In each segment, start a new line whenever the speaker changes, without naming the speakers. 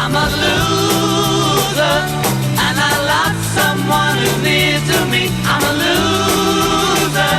I'm a loser, and I lost someone who's near to me. I'm a loser,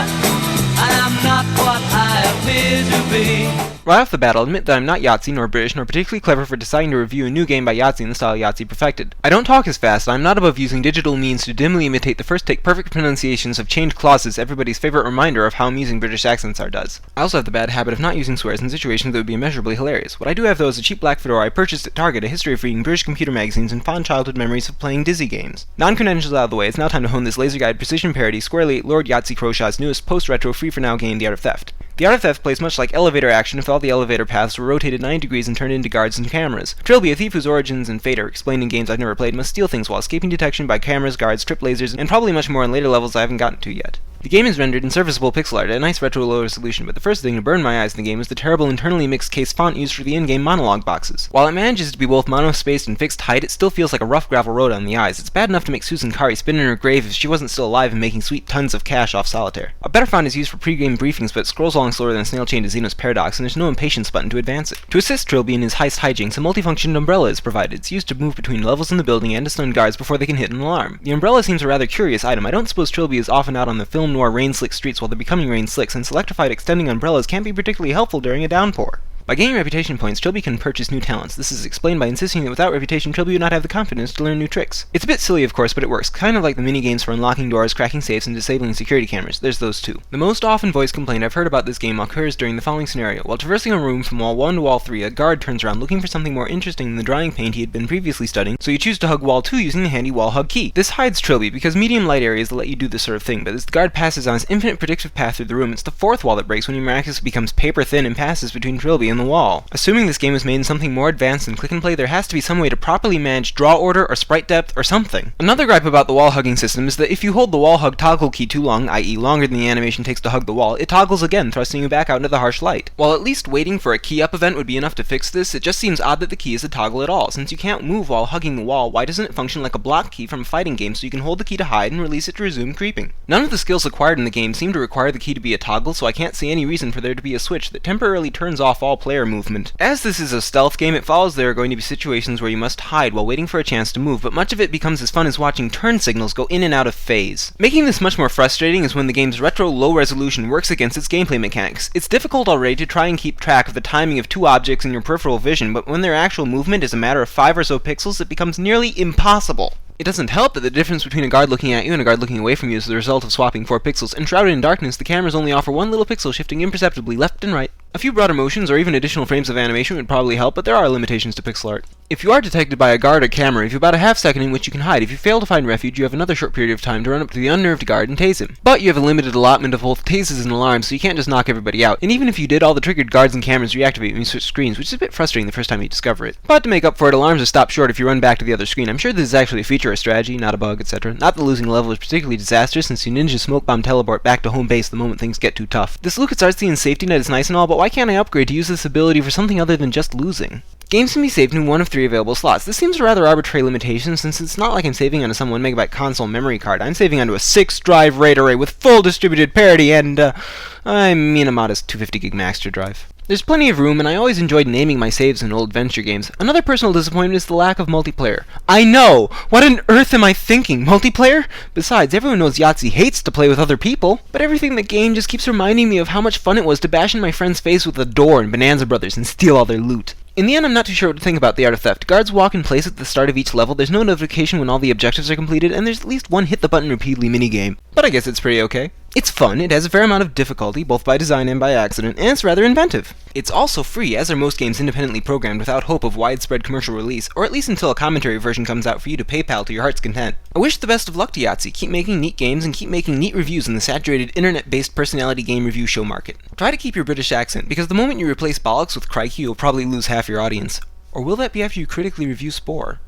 and I'm not what I appear to be.
Right off the bat, I'll admit that I'm not Yahtzee, nor British, nor particularly clever for deciding to review a new game by Yahtzee in the style Yahtzee perfected. I don't talk as fast, and I'm not above using digital means to dimly imitate the first-take perfect pronunciations of chained clauses, everybody's favorite reminder of how amusing British accents are does. I also have the bad habit of not using swears in situations that would be immeasurably hilarious. What I do have, though, is a cheap black fedora I purchased at Target, a history of reading British computer magazines, and fond childhood memories of playing Dizzy games. Non-credentials out of the way, it's now time to hone this laser-guided precision parody squarely at Lord Yahtzee Crowshaw's newest post-retro free-for-now game, The Art of Theft. The Art of Theft plays much like elevator action if all the elevator paths were rotated 90 degrees and turned into guards and cameras. Trilby, a thief whose origins and fate are explained in games I've never played, must steal things while escaping detection by cameras, guards, trip lasers, and probably much more in later levels I haven't gotten to yet. The game is rendered in serviceable pixel art at a nice retro low resolution, but the first thing to burn my eyes in the game is the terrible internally mixed case font used for the in-game monologue boxes. While it manages to be both mono-spaced and fixed height, it still feels like a rough gravel road on the eyes. It's bad enough to make Susan Kari spin in her grave if she wasn't still alive and making sweet tons of cash off solitaire. A better font is used for pre-game briefings, but it scrolls along slower than a snail chain to Zeno's paradox, and there's no impatience button to advance it. To assist Trilby in his heist hijinks, a multifunction umbrella is provided. It's used to move between levels in the building and to stun guards before they can hit an alarm. The umbrella seems a rather curious item. I don't suppose Trilby is often out on the film noir rain-slick streets while they're becoming rain slicks, and electrified extending umbrellas can't be particularly helpful during a downpour. By gaining reputation points, Trilby can purchase new talents. This is explained by insisting that without reputation, Trilby would not have the confidence to learn new tricks. It's a bit silly, of course, but it works, kind of like the mini-games for unlocking doors, cracking safes, and disabling security cameras. There's those too. The most often voiced complaint I've heard about this game occurs during the following scenario. While traversing a room from wall 1 to wall 3, a guard turns around looking for something more interesting than the drying paint he had been previously studying, so you choose to hug wall 2 using the handy wall hug key. This hides Trilby, because medium light areas let you do this sort of thing, but as the guard passes on his infinite predictive path through the room, it's the fourth wall that breaks when he miraculously becomes paper thin and passes between Trilby and the wall. Assuming this game was made in something more advanced than click and play, there has to be some way to properly manage draw order or sprite depth or something. Another gripe about the wall hugging system is that if you hold the wall hug toggle key too long, i.e. longer than the animation takes to hug the wall, it toggles again, thrusting you back out into the harsh light. While at least waiting for a key up event would be enough to fix this, it just seems odd that the key is a toggle at all. Since you can't move while hugging the wall, why doesn't it function like a block key from a fighting game so you can hold the key to hide and release it to resume creeping? None of the skills acquired in the game seem to require the key to be a toggle, so I can't see any reason for there to be a switch that temporarily turns off all player movement. As this is a stealth game, it follows there are going to be situations where you must hide while waiting for a chance to move, but much of it becomes as fun as watching turn signals go in and out of phase. Making this much more frustrating is when the game's retro low resolution works against its gameplay mechanics. It's difficult already to try and keep track of the timing of two objects in your peripheral vision, but when their actual movement is a matter of 5 or so pixels, it becomes nearly impossible. It doesn't help that the difference between a guard looking at you and a guard looking away from you is the result of swapping 4 pixels, and shrouded in darkness, the cameras only offer one little pixel shifting imperceptibly left and right. A few broader motions or even additional frames of animation would probably help, but there are limitations to pixel art. If you are detected by a guard or camera, you have about a half second in which you can hide. If you fail to find refuge, you have another short period of time to run up to the unnerved guard and tase him. But you have a limited allotment of both tases and alarms, so you can't just knock everybody out. And even if you did, all the triggered guards and cameras reactivate when you switch screens, which is a bit frustrating the first time you discover it. But to make up for it, alarms are stopped short if you run back to the other screen. I'm sure this is actually a feature or strategy, not a bug, etc. Not that losing a level is particularly disastrous, since you ninja smoke bomb teleport back to home base the moment things get too tough. This LucasArtsy and safety net is nice and all, but why can't I upgrade to use this ability for something other than just losing? Games can be saved in one of 3 available slots. This seems a rather arbitrary limitation, since it's not like I'm saving onto some 1MB console memory card. I'm saving onto a 6-drive RAID array with full distributed parity and, I mean a modest 250GB master drive. There's plenty of room, and I always enjoyed naming my saves in old adventure games. Another personal disappointment is the lack of multiplayer. I know! What on earth am I thinking? Multiplayer? Besides, everyone knows Yahtzee hates to play with other people, but everything in the game just keeps reminding me of how much fun it was to bash in my friend's face with a door in Bonanza Brothers and steal all their loot. In the end, I'm not too sure what to think about The Art of Theft. Guards walk in place at the start of each level, there's no notification when all the objectives are completed, and there's at least one hit-the-button repeatedly minigame. But I guess it's pretty okay. It's fun, it has a fair amount of difficulty, both by design and by accident, and it's rather inventive. It's also free, as are most games independently programmed without hope of widespread commercial release, or at least until a commentary version comes out for you to PayPal to your heart's content. I wish the best of luck to Yahtzee. Keep making neat games and keep making neat reviews in the saturated internet-based personality game review show market. Try to keep your British accent, because the moment you replace bollocks with crikey, you'll probably lose half your audience. Or will that be after you critically review Spore?